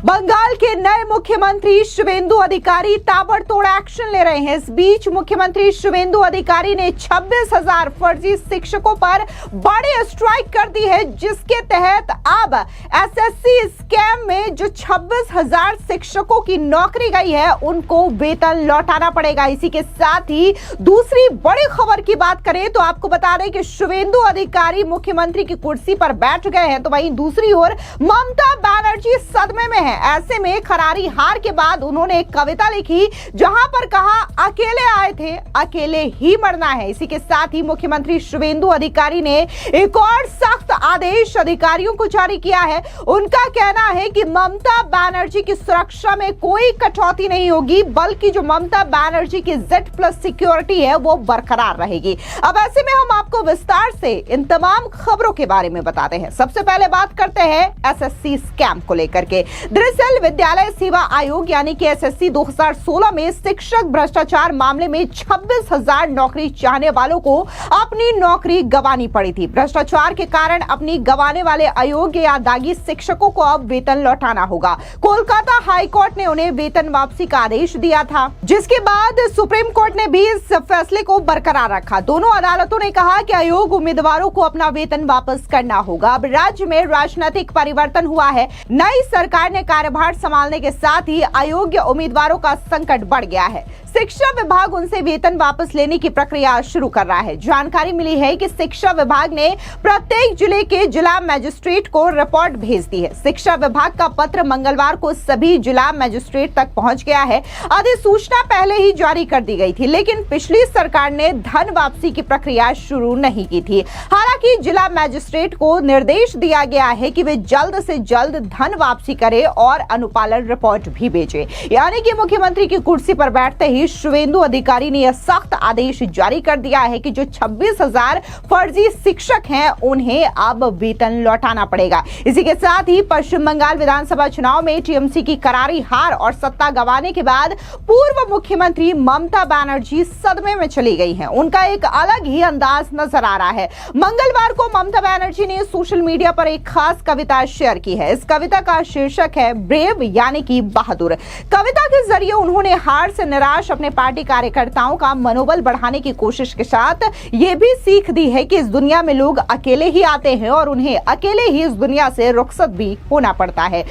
बंगाल के नए मुख्यमंत्री शुवेंदु अधिकारी ताबड़तोड़ एक्शन ले रहे हैं। इस बीच मुख्यमंत्री शुवेंदु अधिकारी ने 26,000 फर्जी शिक्षकों पर बड़ी स्ट्राइक कर दी है, जिसके तहत अब एसएससी स्कैम में जो 26,000 शिक्षकों की नौकरी गई है उनको वेतन लौटाना पड़ेगा। इसी के साथ ही दूसरी बड़ी खबर की बात करें तो आपको बता दें कि शुवेंदु अधिकारी मुख्यमंत्री की कुर्सी पर बैठ गए हैं, तो वहीं दूसरी ओर ममता बनर्जी सदमे में है। ऐसे में करारी हार के बाद उन्होंने एक कविता लिखी जहां पर कहा, अकेले आए थे अकेले ही मरना है। इसी के साथ ही मुख्यमंत्री शुवेंदु अधिकारी ने एक और सख्त आदेश अधिकारियों को जारी किया है। उनका कहना है कि ममता बनर्जी की सुरक्षा में कोई कटौती नहीं होगी, बल्कि जो ममता बनर्जी की Z+ सिक्योरिटी है वो बरकरार रहेगी। अब ऐसे में हम आपको विस्तार से इन तमाम खबरों के बारे में बताते हैं। सबसे पहले बात करते हैं एसएससी स्कैम को लेकर के। दरअसल विद्यालय सेवा आयोग यानी कि एसएससी 2016 में शिक्षक भ्रष्टाचार मामले में 26,000 नौकरी चाहने वालों को अपनी नौकरी गंवानी पड़ी थी। भ्रष्टाचार के कारण अपनी गंवाने वाले अयोग्य या दागी शिक्षकों को अब वेतन लौटाना होगा। कोलकाता हाई कोर्ट ने उन्हें वेतन वापसी का आदेश दिया था, जिसके बाद सुप्रीम कोर्ट ने भी इस फैसले को बरकरार रखा। दोनों अदालतों ने कहा कि अयोग्य उम्मीदवारों को अपना वेतन वापस करना होगा। अब राज्य में राजनीतिक परिवर्तन हुआ है। नई सरकार ने कार्यभार संभालने के साथ ही अयोग्य उम्मीदवारों का संकट बढ़ गया है। शिक्षा विभाग उनसे वेतन वापस लेने की प्रक्रिया शुरू कर रहा है। जानकारी मिली है कि शिक्षा विभाग ने प्रत्येक जिले के जिला मजिस्ट्रेट को रिपोर्ट भेज दी है। शिक्षा विभाग का पत्र मंगलवार को सभी जिला मजिस्ट्रेट तक पहुंच गया है। अधिसूचना पहले ही जारी कर दी गई थी, लेकिन पिछली सरकार ने धन वापसी की प्रक्रिया शुरू नहीं की थी। हालांकि जिला मजिस्ट्रेट को निर्देश दिया गया है कि वे जल्द से जल्द धन वापसी करें और अनुपालन रिपोर्ट भी भेजे। यानी कि मुख्यमंत्री की कुर्सी पर बैठते ही शुवेंदु अधिकारी ने यह सख्त आदेश जारी कर दिया है कि जो 26,000 फर्जी शिक्षक हैं उन्हें अब वेतन लौटाना पड़ेगा। इसी के साथ ही पश्चिम बंगाल विधानसभा चुनाव में टीएमसी की करारी हार और सत्ता गंवाने के बाद पूर्व मुख्यमंत्री ममता बनर्जी सदमे में चली गई हैं। उनका एक अलग ही अंदाज नजर आ रहा है। मंगलवार को ममता बनर्जी ने सोशल मीडिया पर एक खास कविता शेयर की है। इस कविता का शीर्षक है ब्रेव यानी कि बहादुर। कविता के जरिए उन्होंने हार से निराश अपने पार्टी कार्यकर्ताओं का मनोबल बढ़ाने की कोशिश के साथ ये भी सीख दी है कि इस दुनिया में लोग अकेले ही आते हैं और उन्हें अकेले ही इस दुनिया से रुखसत भी होना पड़ता है।